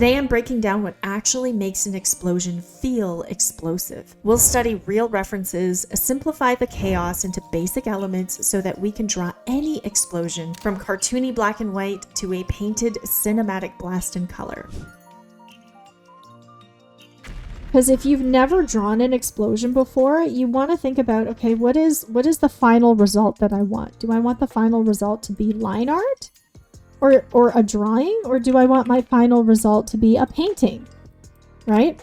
Today I'm breaking down what actually makes an explosion feel explosive. We'll study real references, simplify the chaos into basic elements so that we can draw any explosion from cartoony black and white to a painted cinematic blast in color. Because if you've never drawn an explosion before, you want to think about, okay, what is the final result that I want? Do I want the final result to be line art? Or a drawing, or do I want my final result to be a painting, right?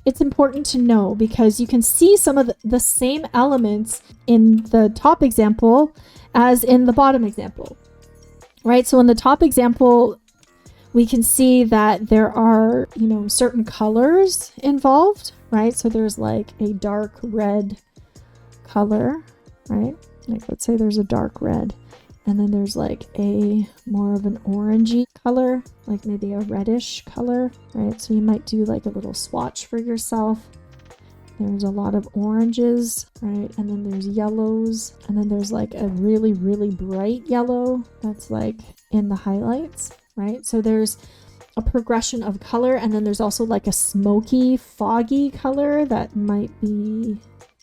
It's important to know because you can see some of the same elements in the top example as in the bottom example, right? So in the top example, we can see that there are, certain colors involved, right? So there's like a dark red color, right? Like let's say there's a dark red. And then there's like a more of an orangey color, like maybe a reddish color, right? So you might do like a little swatch for yourself. There's a lot of oranges, right? And then there's yellows. And then there's like a really, really bright yellow that's like in the highlights, right? So there's a progression of color. And then there's also like a smoky, foggy color that might be,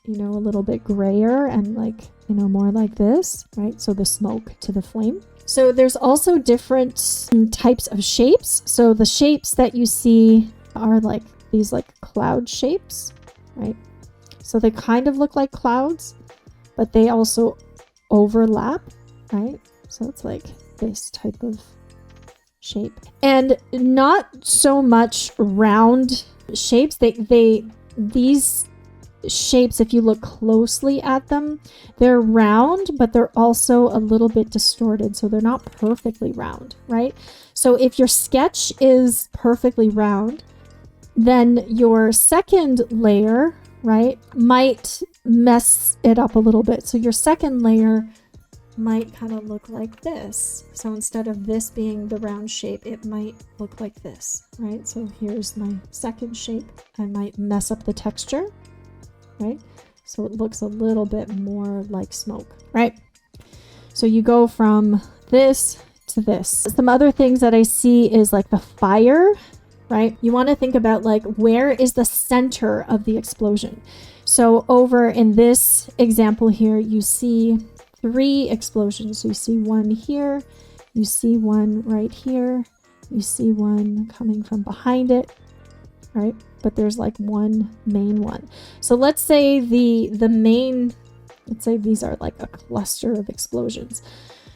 a little bit grayer and like, more like this, right? So the smoke to the flame. So there's also different types of shapes. So the shapes that you see are like these like cloud shapes, right? So they kind of look like clouds, but they also overlap, right? So it's like this type of shape. And not so much round shapes. These shapes, if you look closely at them, they're round, but they're also a little bit distorted. So they're not perfectly round, right? So if your sketch is perfectly round, then your second layer, right, might mess it up a little bit. So your second layer might kind of look like this. So instead of this being the round shape, it might look like this, right? So here's my second shape. I might mess up the texture, right? So it looks a little bit more like smoke, right? So you go from this to this. Some other things that I see is like the fire, right? You want to think about like, where is the center of the explosion? So over in this example here, you see 3 explosions. So you see one here, you see one right here, you see one coming from behind it, right? But there's like one main one. So let's say let's say these are like a cluster of explosions.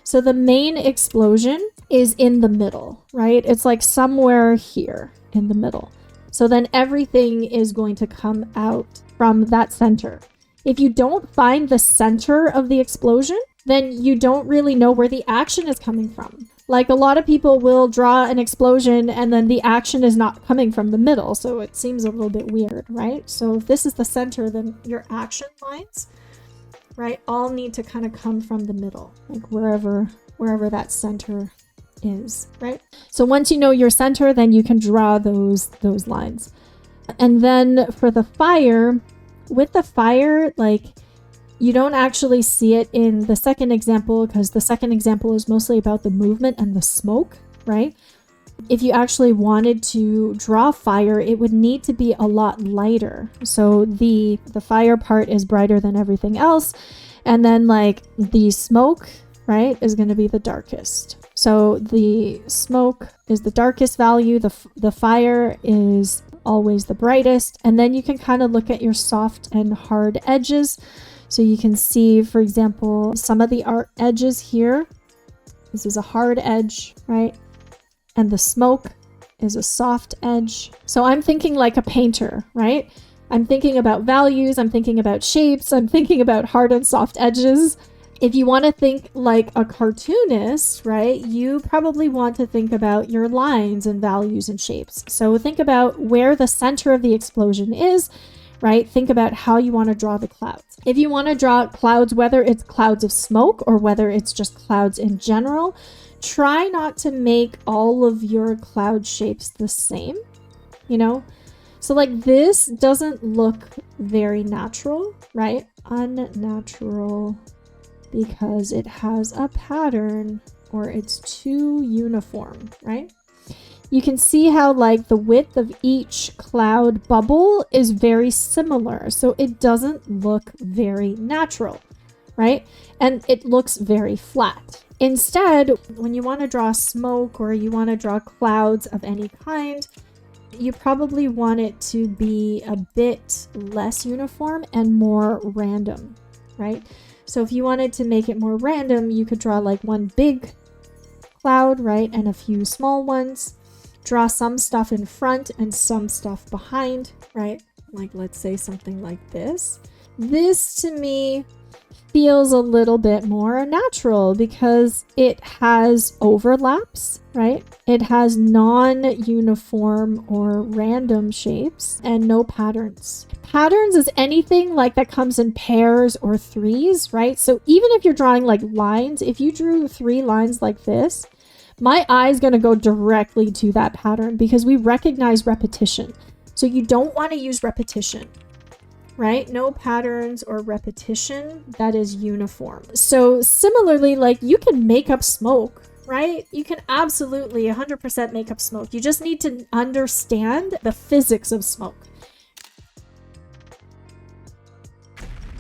So the main explosion is in the middle, right? It's like somewhere here in the middle. So then everything is going to come out from that center. If you don't find the center of the explosion, then you don't really know where the action is coming from. Like a lot of people will draw an explosion and then the action is not coming from the middle. So it seems a little bit weird, right? So if this is the center, then your action lines, right, all need to kind of come from the middle, like wherever that center is, right? So once you know your center, then you can draw those lines. And then for the fire, with the fire, like you don't actually see it in the second example because the second example is mostly about the movement and the smoke, right? If you actually wanted to draw fire, it would need to be a lot lighter. So the fire part is brighter than everything else. And then like the smoke, right, is going to be the darkest. So the smoke is the darkest value. The fire is always the brightest. And then you can kind of look at your soft and hard edges. So you can see, for example, some of the art edges here. This is a hard edge, right? And the smoke is a soft edge. So I'm thinking like a painter, right? I'm thinking about values. I'm thinking about shapes. I'm thinking about hard and soft edges. If you want to think like a cartoonist, right, you probably want to think about your lines and values and shapes. So think about where the center of the explosion is, right? Think about how you want to draw the clouds. If you want to draw clouds, whether it's clouds of smoke or whether it's just clouds in general, try not to make all of your cloud shapes the same, So like this doesn't look very natural, right? Unnatural because it has a pattern or it's too uniform, right? you can see how like the width of each cloud bubble is very similar. So it doesn't look very natural, right? And it looks very flat. Instead, when you want to draw smoke or you want to draw clouds of any kind, you probably want it to be a bit less uniform and more random, right? So if you wanted to make it more random, you could draw like one big cloud, right? And a few small ones. Draw some stuff in front and some stuff behind, right? Like let's say something like this. This to me feels a little bit more natural because it has overlaps, right? It has non-uniform or random shapes and no patterns. Patterns is anything like that comes in pairs or threes, right? So even if you're drawing like lines, if you drew 3 lines like this, my eye is going to go directly to that pattern because we recognize repetition. So you don't want to use repetition, right? No patterns or repetition that is uniform. So similarly, like you can make up smoke, right? You can absolutely 100% make up smoke. You just need to understand the physics of smoke.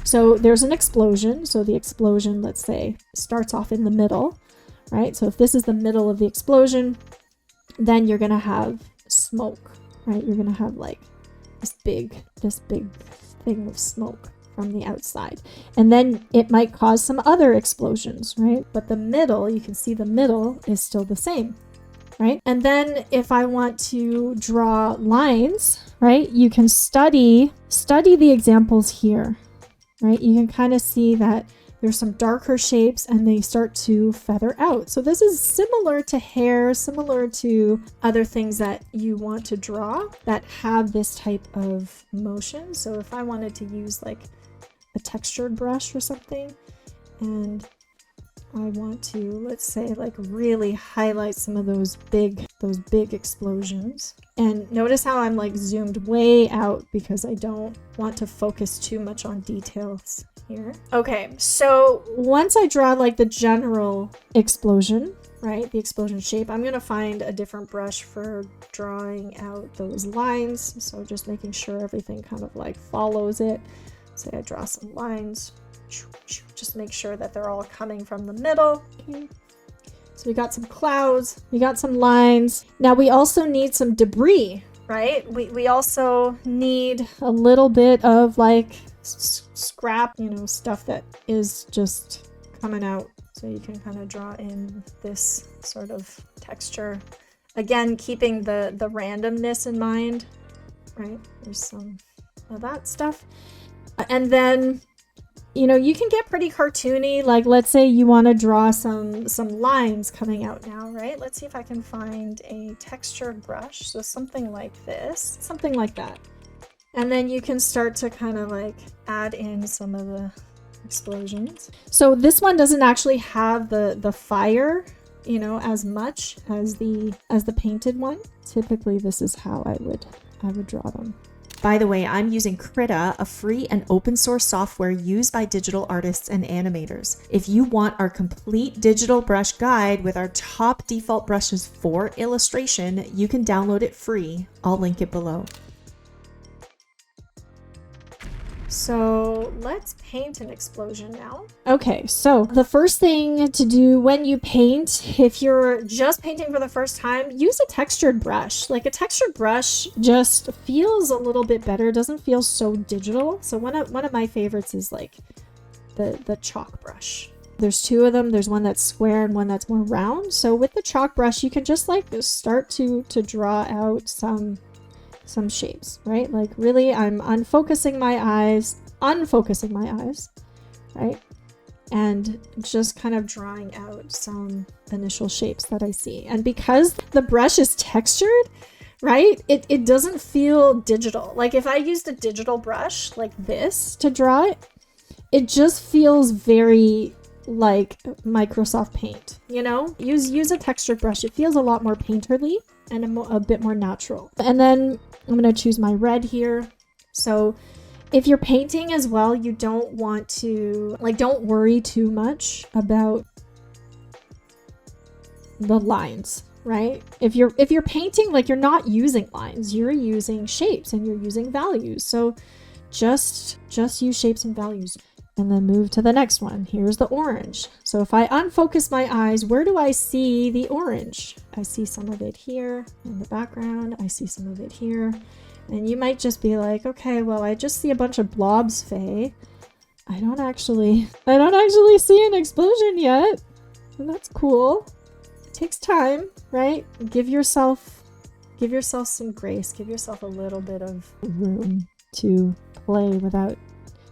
So there's an explosion. So the explosion, let's say, starts off in the middle, right? So if this is the middle of the explosion, then you're going to have smoke, right? You're going to have like this big thing of smoke from the outside. And then it might cause some other explosions, right? But the middle, you can see the middle is still the same, right? And then if I want to draw lines, right? You can study the examples here, right? You can kind of see that there's some darker shapes and they start to feather out. So this is similar to hair, similar to other things that you want to draw that have this type of motion. So if I wanted to use like a textured brush or something, and I want to, let's say, like really highlight some of those big explosions. And notice how I'm like zoomed way out because I don't want to focus too much on details here. Okay, so once I draw like the general explosion, right, the explosion shape, I'm gonna find a different brush for drawing out those lines. So just making sure everything kind of like follows it. Say I draw some lines, just make sure that they're all coming from the middle. Okay. So we got some clouds, we got some lines. Now we also need some debris, right? We also need a little bit of like scrap, you know, stuff that is just coming out. So you can kind of draw in this sort of texture. Again, keeping the randomness in mind, right? There's some of that stuff. And then, you know, you can get pretty cartoony. Like, let's say you want to draw some lines coming out now, right? Let's see if I can find a textured brush. So something like this, something like that. And then you can start to kind of like add in some of the explosions. So this one doesn't actually have the fire, you know, as much as the painted one. Typically, this is how I would draw them. By the way, I'm using Krita, a free and open source software used by digital artists and animators. If you want our complete digital brush guide with our top default brushes for illustration, you can download it free. I'll link it below. So let's paint an explosion now. Okay, so the first thing to do when you paint, if you're just painting for the first time, use a textured brush. Like a textured brush just feels a little bit better. It doesn't feel so digital. So one of my favorites is like the chalk brush. There's 2 of them. There's one that's square and one that's more round. So with the chalk brush, you can just like start to draw out some shapes, right? Like really, I'm unfocusing my eyes, right? And just kind of drawing out some initial shapes that I see. And because the brush is textured, right? It doesn't feel digital. Like if I used a digital brush like this to draw it, it just feels very like Microsoft Paint, you know? Use a textured brush. It feels a lot more painterly and a bit more natural. And then I'm going to choose my red here. So if you're painting as well, you don't want to, like, don't worry too much about the lines, right? If you're painting, like, you're not using lines, you're using shapes and you're using values. So just use shapes and values. And then move to the next one. Here's the orange. So if I unfocus my eyes, where do I see the orange? I see some of it here in the background. I see some of it here. And you might just be like, okay, well, I just see a bunch of blobs, Faye. I don't actually see an explosion yet. And that's cool. It takes time, right? Give yourself some grace. Give yourself a little bit of room to play without.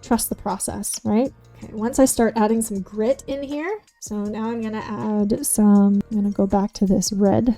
Trust the process, right? Okay, once I start adding some grit in here, so now I'm gonna I'm gonna go back to this red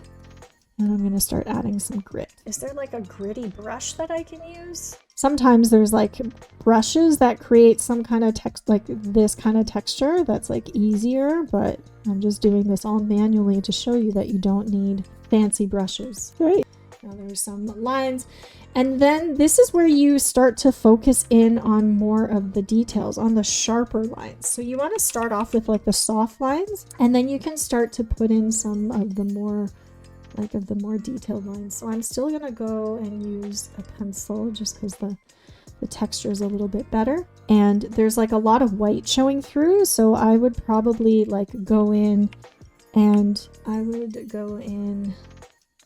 and I'm gonna start adding some grit. Is there like a gritty brush that I can use? Sometimes there's like brushes that create some kind of text, like this kind of texture that's like easier, but I'm just doing this all manually to show you that you don't need fancy brushes, right? Now there's some lines. And then this is where you start to focus in on more of the details, on the sharper lines. So you want to start off with like the soft lines, and then you can start to put in some of the more detailed lines. So I'm still going to go and use a pencil just because the texture is a little bit better. And there's like a lot of white showing through. So I would probably like go in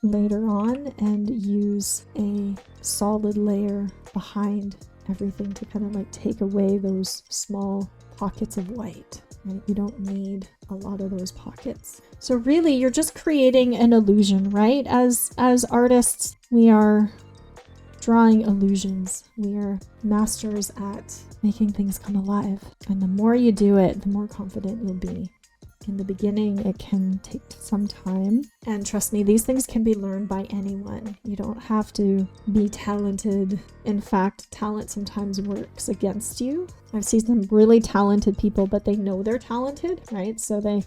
later on and use a solid layer behind everything to kind of like take away those small pockets of white, right? You don't need a lot of those pockets. So really you're just creating an illusion, right? As artists, we are drawing illusions. We are masters at making things come alive. And the more you do it, the more confident you'll be. In the beginning, it can take some time. And trust me, these things can be learned by anyone. You don't have to be talented. In fact, talent sometimes works against you. I've seen some really talented people, but they know they're talented, right? So they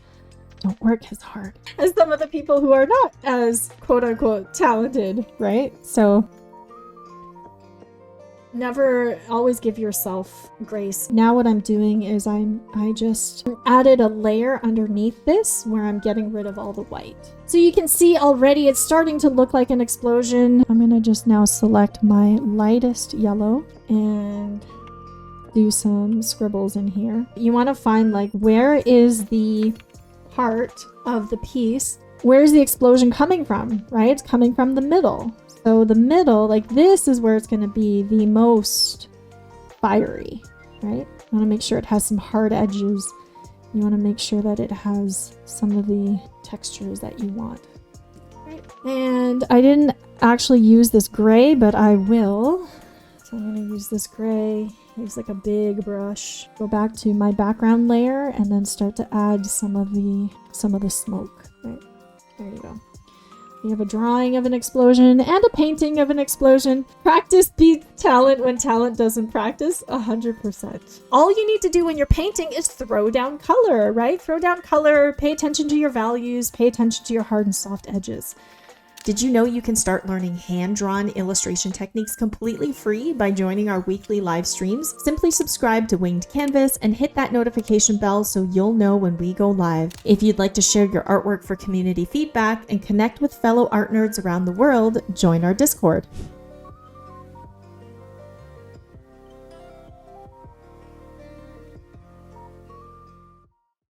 don't work as hard as some of the people who are not as quote unquote talented, right? So never, always give yourself grace. Now what I'm doing is I just added a layer underneath this where I'm getting rid of all the white. So you can see already it's starting to look like an explosion. I'm gonna just now select my lightest yellow and do some scribbles in here. You want to find like, where is the part of the piece? Where's the explosion coming from, right? It's coming from the middle. So the middle, like this is where it's going to be the most fiery, right? You want to make sure it has some hard edges. You want to make sure that it has some of the textures that you want. Right. And I didn't actually use this gray, but I will. So I'm going to use this gray, use like a big brush, go back to my background layer, and then start to add some of the smoke, right? There you go. You have a drawing of an explosion and a painting of an explosion. Practice beats talent when talent doesn't practice, 100%. All you need to do when you're painting is throw down color, right? Throw down color, pay attention to your values, pay attention to your hard and soft edges. Did you know you can start learning hand-drawn illustration techniques completely free by joining our weekly live streams? Simply subscribe to Winged Canvas and hit that notification bell so you'll know when we go live. If you'd like to share your artwork for community feedback and connect with fellow art nerds around the world, join our Discord.